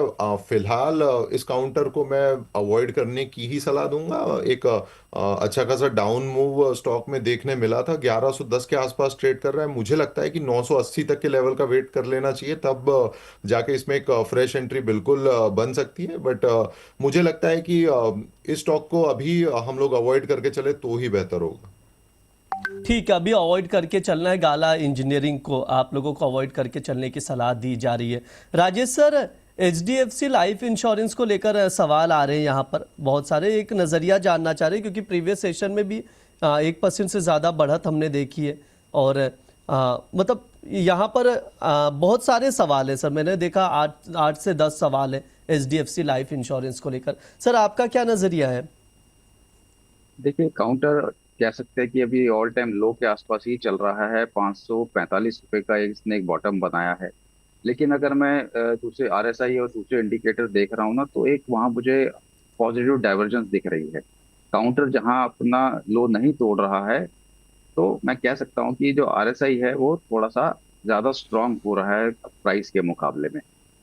फिलहाल इस काउंटर को मैं अवॉइड करने की ही सलाह दूंगा। एक अच्छा खासा डाउन मूव स्टॉक में देखने मिला था, 1110 के आसपास ट्रेड कर रहा है। मुझे लगता है कि 980 तक के लेवल का वेट कर लेना चाहिए, तब जाके इसमें एक फ्रेश एंट्री बिल्कुल बन सकती है। बट मुझे लगता है कि इस स्टॉक को अभी हम लोग अवॉइड करके चले तो ही बेहतर होगा। ठीक है, अभी अवॉइड करके चलना है, गाला इंजीनियरिंग को आप लोगों को अवॉइड करके चलने की सलाह दी जा रही है। Rajesh sir, HDFC life insurance को लेकर सवाल आ रहे हैं यहाँ पर बहुत सारे, एक नज़रिया जानना चाह रहे हैं, क्योंकि प्रीवियस सेशन में भी 1% से ज़्यादा बढ़त हमने देखी है, और मतलब यहाँ पर बहुत सारे सवाल हैं सर। मैंने देखा 8 से 10 सवाल है HDFC लाइफ इंश्योरेंस को लेकर। सर आपका क्या नज़रिया है? देखिए काउंटर कह सकते हैं कि अभी ऑल टाइम लो के आसपास ही चल रहा है। 545 रुपए का इसने एक बॉटम बनाया है। लेकिन अगर मैं दूसरे RSI और दूसरे इंडिकेटर देख रहा हूँ ना, तो एक वहां मुझे पॉजिटिव डाइवर्जेंस दिख रही है। काउंटर जहां अपना लो नहीं तोड़ रहा है, तो मैं कह सकता हूँ कि जो RSI है वो थोड़ा सा ज्यादा स्ट्रांग हो रहा है प्राइस के मुकाबले में।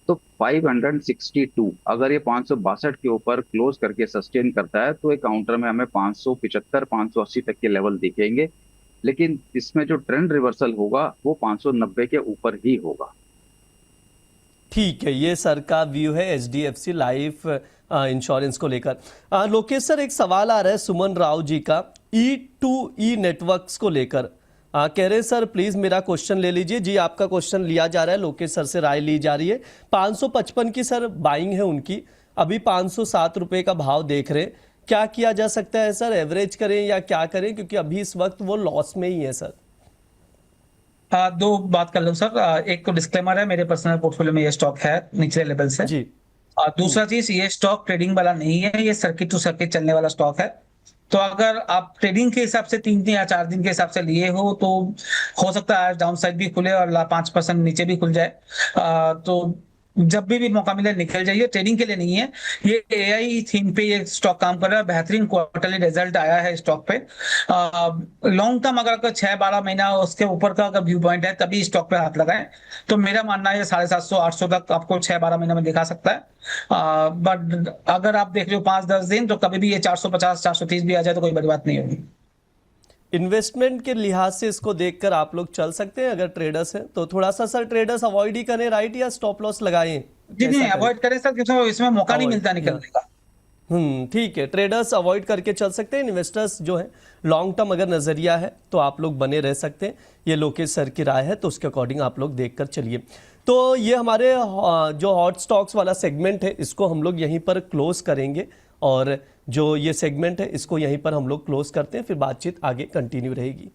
तो 562 अगर ये 562 के ऊपर क्लोज करके सस्टेन करता है, तो एक काउंटर में हमें 575, 580 तक के लेवल दिखेंगे। लेकिन इसमें जो ट्रेंड रिवर्सल होगा वो 590 के ऊपर ही होगा। ठीक है, ये सर का व्यू है HDFC लाइफ इंश्योरेंस को लेकर। लोकेश सर, एक सवाल आ रहा है सुमन राव जी का E2E नेटवर्क्स को लेकर। कह रहे हैं सर प्लीज मेरा क्वेश्चन ले लीजिए। जी आपका क्वेश्चन लिया जा रहा है, लोकेश सर से राय ली जा रही है। 555 की सर बाइंग है उनकी, अभी 507 रुपए का भाव देख रहे हैं। क्या किया जा सकता है सर, एवरेज करें या क्या करें, क्योंकि अभी इस वक्त वो लॉस में ही है सर? दो बात कर लो सर। एक तो डिस्क्लेमर है, मेरे पर्सनल पोर्टफोलियो में ये स्टॉक है निचले लेवल से। जी। दूसरा चीज, ये स्टॉक ट्रेडिंग वाला नहीं है, ये सर्किट टू सर्किट चलने वाला स्टॉक है। तो अगर आप ट्रेडिंग के हिसाब से 3 दिन या 4 दिन के हिसाब से लिए हो तो हो सकता है आज डाउन साइड भी खुले और 5% नीचे भी खुल जाए। तो जब भी मौका मिले निकल जाइए, ट्रेडिंग के लिए नहीं है। ये एआई थीम पे ये स्टॉक काम कर रहा है, बेहतरीन क्वार्टरली रिजल्ट आया है स्टॉक पे। लॉन्ग टर्म अगर 6-12 महीना उसके ऊपर का अगर व्यू पॉइंट है तभी स्टॉक पे हाथ लगाएं। तो मेरा मानना है 750-800 तक आपको 6-12 महीने में दिखा सकता है। बट अगर आप देख रहे हो 5-10 दिन तो कभी भी ये 450-430 भी आ जाए तो कोई बड़ी बात नहीं होगी। इन्वेस्टमेंट के लिहाज से इसको देखकर आप लोग चल सकते हैं अगर ट्रेडर्स हैं तो थोड़ा सा सर ट्रेडर्स अवॉइड ही करें राइट, या स्टॉप लॉस लगाएं? जी नहीं, अवॉइड करें सर, क्योंकि इसमें मौका नहीं Avoid, मिलता निकलने का। ठीक है, ट्रेडर्स अवॉइड करके चल सकते हैं। इन्वेस्टर्स जो है लॉन्ग टर्म अगर नजरिया है तो आप लोग बने रह सकते हैं। ये लोकेश सर की राय है तो उसके अकॉर्डिंग आप लोग देखकर चलिए। तो ये हमारे जो हॉट स्टॉक्स वाला सेगमेंट है इसको हम लोग यहीं पर क्लोज करेंगे, और जो ये सेगमेंट है इसको यहीं पर हम लोग क्लोज करते हैं, फिर बातचीत आगे कंटिन्यू रहेगी।